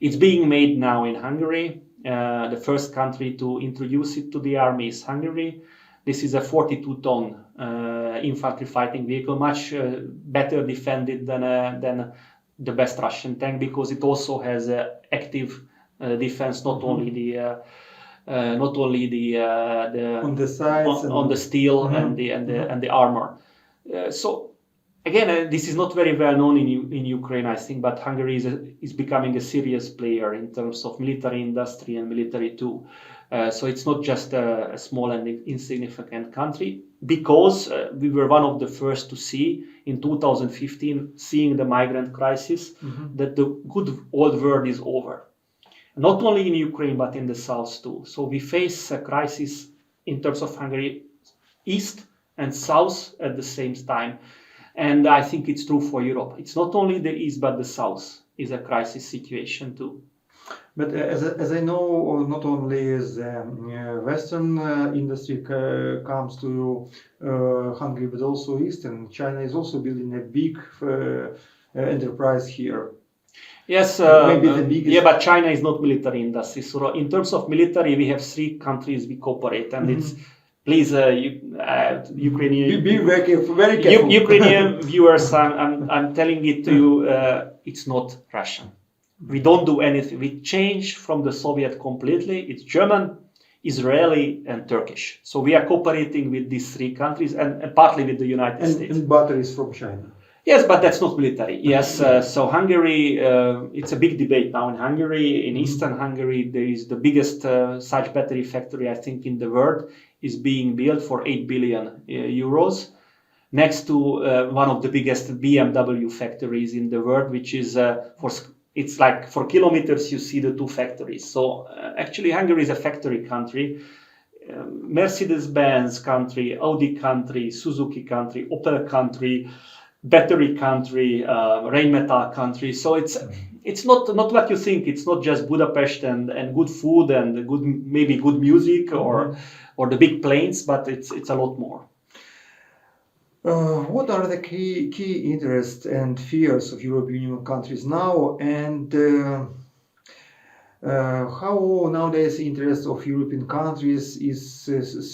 It's being made now in Hungary. The first country to introduce it to the army is Hungary. This is a 42-ton infantry fighting vehicle, much better defended than the best Russian tank, because it also has active defense, not only the on the sides, on the steel and the armor. So again, this is not very well known in Ukraine, I think, but Hungary is becoming a serious player in terms of military industry and military too. So it's not just a small and insignificant country, because we were one of the first to see in 2015, seeing the migrant crisis, that the good old world is over. Not only in Ukraine, but in the south too. So we face a crisis in terms of Hungary, east and south at the same time. And I think it's true for Europe. It's not only the east, but the south is a crisis situation too. But as I know, not only the Western industry comes to Hungary, but also Eastern. China is also building a big enterprise here. Yes, maybe the biggest. Yeah, but China is not military industry. So in terms of military, we have 3 countries we cooperate, and it's, please, Ukrainian. Be very careful. Ukrainian viewers, I'm telling it to you, it's not Russian. We don't do anything. We change from the Soviet completely. It's German, Israeli, and Turkish. So we are cooperating with these 3 countries, and partly with the United States. And batteries from China. Yes, but that's not military. Yes, so Hungary, it's a big debate now in Hungary. In Eastern Hungary, there is the biggest such battery factory, I think, in the world, is being built for 8 billion euros, next to one of the biggest BMW factories in the world, which is it's like for kilometers you see the two factories. So actually Hungary is a factory country. Mercedes-Benz country, Audi country, Suzuki country, Opel country, battery country, Rheinmetall country. So it's not what you think. It's not just Budapest and good food and maybe good music or the big planes, but it's a lot more. What are the key interests and fears of European Union countries now, and how nowadays the interest of European countries is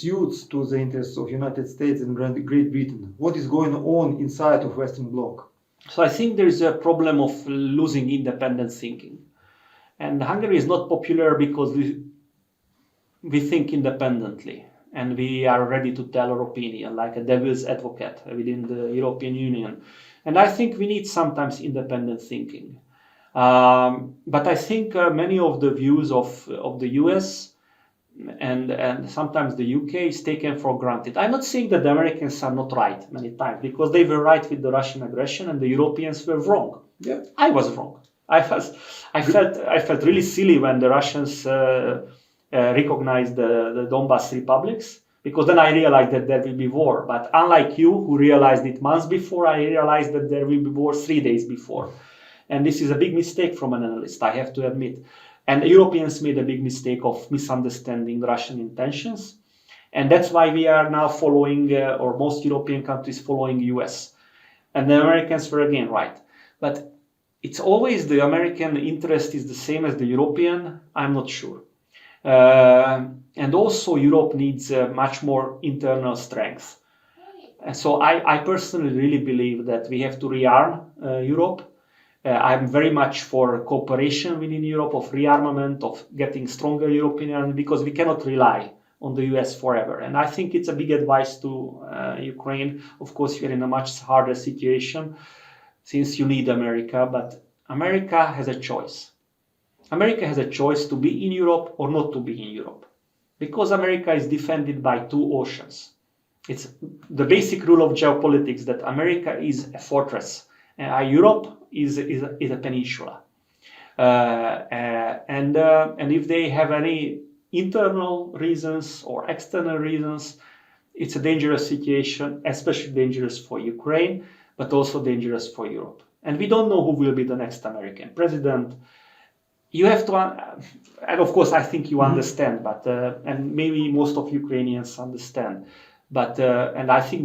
suits to the interests of United States and Great Britain? What is going on inside of Western Bloc? So I think there is a problem of losing independent thinking, and Hungary is not popular because we think independently and we are ready to tell our opinion like a devil's advocate within the European Union. And I think we need sometimes independent thinking. But I think many of the views of the US and sometimes the UK is taken for granted. I'm not saying that the Americans are not right many times, because they were right with the Russian aggression and the Europeans were wrong. Yeah, I was wrong. I felt really silly when the Russians recognized the Donbas republics, because then I realized that there will be war. But unlike you, who realized it months before, I realized that there will be war 3 days before. And this is a big mistake from an analyst, I have to admit. And the Europeans made a big mistake of misunderstanding Russian intentions. And that's why we are now following, or most European countries following US. And the Americans were again right. But it's always the American interest is the same as the European, I'm not sure. And also Europe needs much more internal strength. And so I personally really believe that we have to rearm Europe. I'm very much for cooperation within Europe, of rearmament, of getting stronger European Union, because we cannot rely on the US forever. And I think it's a big advice to Ukraine. Of course, you're in a much harder situation since you need America, but America has a choice. America has a choice to be in Europe or not to be in Europe, because America is defended by two oceans. It's the basic rule of geopolitics that America is a fortress. Europe is a peninsula, and if they have any internal reasons or external reasons, it's a dangerous situation, especially dangerous for Ukraine, but also dangerous for Europe. And we don't know who will be the next American president. You have to, and of course I think you understand, but and maybe most of Ukrainians understand, but and I think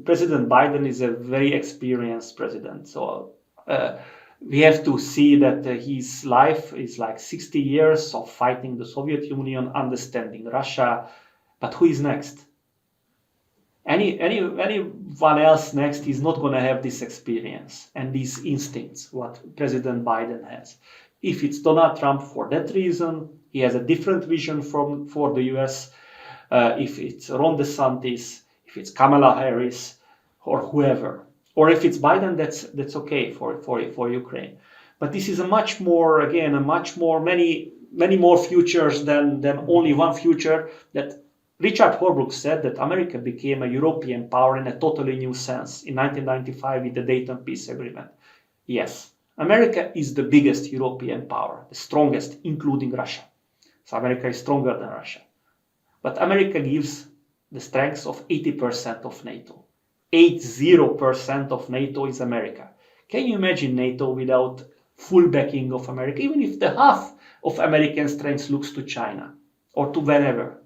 President Biden is a very experienced president. So we have to see that his life is like 60 years of fighting the Soviet Union, understanding Russia. But who is next? Anyone else next is not going to have this experience and these instincts what President Biden has. If it's Donald Trump, for that reason, he has a different vision for the US. If it's Ron DeSantis, if it's Kamala Harris, or whoever, or if it's Biden, that's okay for Ukraine. But this is a much more, many more futures than only one future. That Richard Holbrooke said that America became a European power in a totally new sense in 1995 with the Dayton Peace Agreement. Yes, America is the biggest European power, the strongest, including Russia. So America is stronger than Russia. But America gives the strength of 80% of NATO. 80% of NATO is America. Can you imagine NATO without full backing of America? Even if the half of American strength looks to China or to wherever.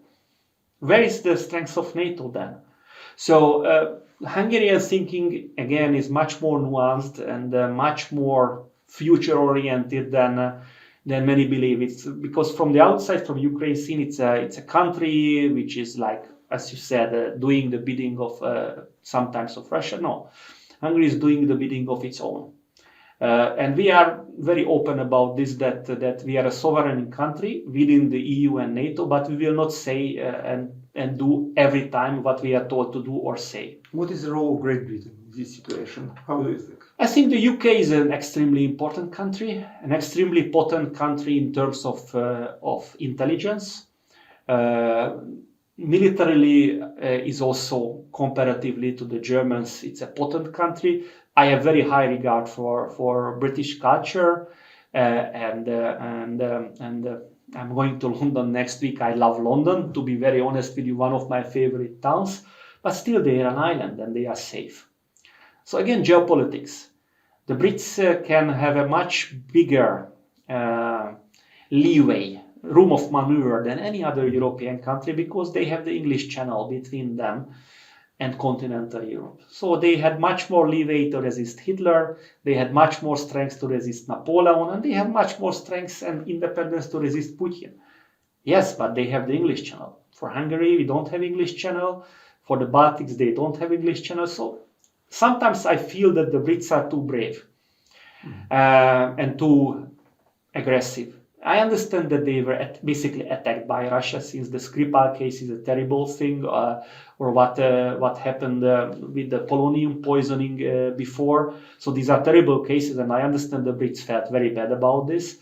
Where is the strength of NATO then? So Hungarian thinking, again, is much more nuanced and much more future-oriented than many believe. It's because from the outside, from Ukraine scene, it's a country which is like, as you said, doing the bidding of sometimes of Russia. No, Hungary is doing the bidding of its own. And we are very open about this, that we are a sovereign country within the EU and NATO, but we will not say and do every time what we are told to do or say. What is the role of Great Britain in this situation? How do you think? I think the UK is an extremely important country, in terms of intelligence. Militarily is also comparatively to the Germans, it's a potent country. I have very high regard for British culture, and I'm going to London next week. I love London, to be very honest with you, one of my favorite towns. But still, they are an island and they are safe. So again, geopolitics. The Brits can have a much bigger leeway, room of maneuver than any other European country, because they have the English Channel between them and continental Europe. So they had much more leeway to resist Hitler, they had much more strength to resist Napoleon, and they have much more strength and independence to resist Putin. Yes, but they have the English Channel. For Hungary, we don't have English Channel. For the Baltics, they don't have English Channel. So sometimes I feel that the Brits are too brave and too aggressive. I understand that they were basically attacked by Russia, since the Skripal case is a terrible thing, or what happened with the polonium poisoning before. So these are terrible cases, and I understand the Brits felt very bad about this.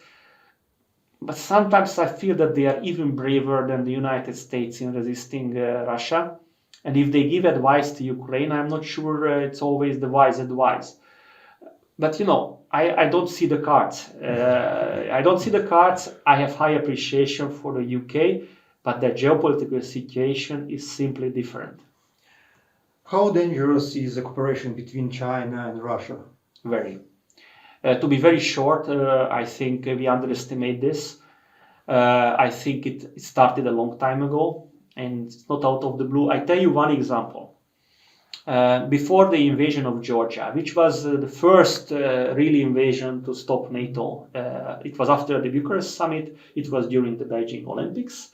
But sometimes I feel that they are even braver than the United States in resisting Russia. And if they give advice to Ukraine, I'm not sure it's always the wise advice. But I don't see the cards. I have high appreciation for the UK, but the geopolitical situation is simply different. How dangerous is the cooperation between China and Russia? Very. To be very short, I think we underestimate this. I think it started a long time ago, and it's not out of the blue. I tell you one example. Before the invasion of Georgia, which was the first really invasion to stop NATO, it was after the Bucharest summit, it was during the Beijing Olympics.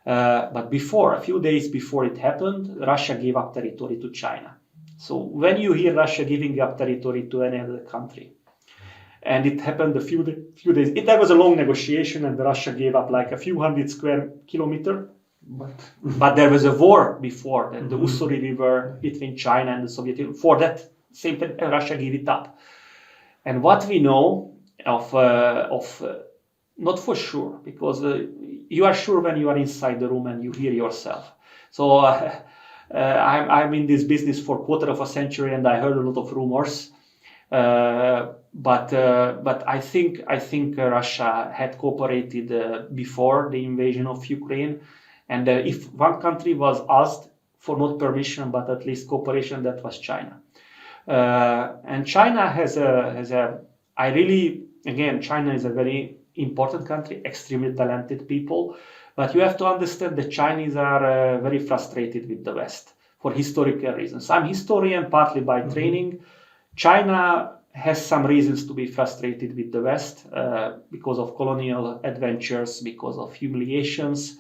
But before, a few days before it happened, Russia gave up territory to China. So when you hear Russia giving up territory to any other country, and it happened a few days, that was a long negotiation, and Russia gave up like a few hundred square kilometers. But there was a war before that, the Ussuri River between China and the Soviet Union. For that same time, Russia gave it up. And what we know of not for sure, because you are sure when you are inside the room and you hear yourself. So I'm in this business for a quarter of a century, and I heard a lot of rumors. But I think Russia had cooperated before the invasion of Ukraine. And if one country was asked for not permission, but at least cooperation, that was China. And China China is a very important country, extremely talented people. But you have to understand that Chinese are very frustrated with the West for historical reasons. I'm a historian partly by training. China has some reasons to be frustrated with the West because of colonial adventures, because of humiliations.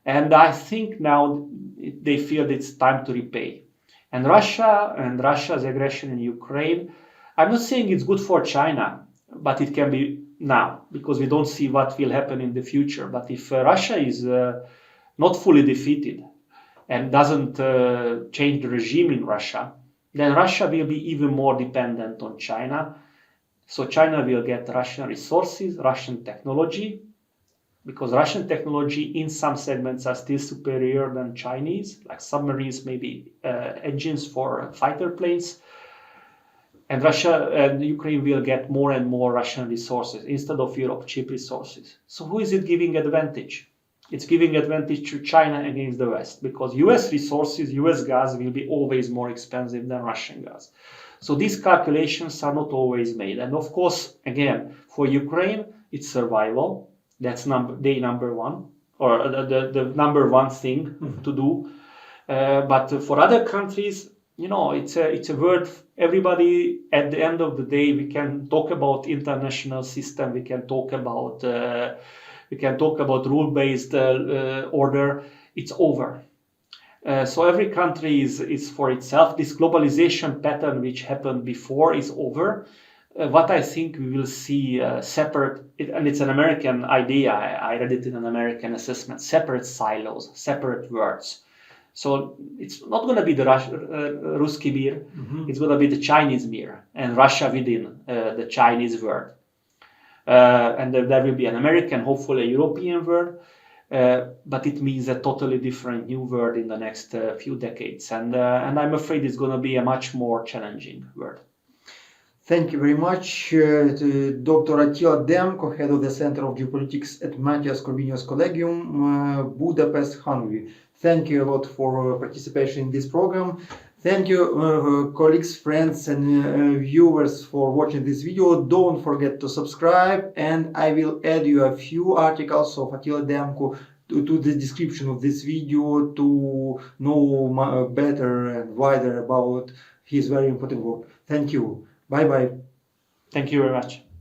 And I think now they feel it's time to repay. And Russia's aggression in Ukraine, I'm not saying it's good for China, but it can be now, because we don't see what will happen in the future. But if Russia is not fully defeated and doesn't change the regime in Russia, then Russia will be even more dependent on China. So China will get Russian resources, Russian technology, because Russian technology in some segments are still superior than Chinese, like submarines, maybe engines for fighter planes. And Russia and Ukraine will get more and more Russian resources instead of Europe, cheap resources. So who is it giving advantage? It's giving advantage to China against the West, because US resources, US gas will be always more expensive than Russian gas. So these calculations are not always made. And of course, again, for Ukraine, it's survival. That's number one, or the number one thing to do. But for other countries, it's a word. Everybody, at the end of the day, we can talk about international system. We can talk about rule-based order. It's over. So every country is for itself. This globalization pattern which happened before is over. What I think we will see separate, and it's an American idea, I read it in an American assessment, separate silos, separate words. So it's not going to be the Ruski mir, Mhm. it's going to be the Chinese mir, and Russia within the Chinese world. And there will be an American, hopefully a European world, but it means a totally different new world in the next few decades. And I'm afraid it's going to be a much more challenging world. Thank you very much to Dr. Attila Demkó, head of the Center of Geopolitics at Matthias Corvinus Collegium, Budapest, Hungary. Thank you a lot for participation in this program. Thank you, colleagues, friends, and viewers for watching this video. Don't forget to subscribe, and I will add you a few articles of Attila Demkó to the description of this video to know better and wider about his very important work. Thank you. Bye bye. Thank you very much.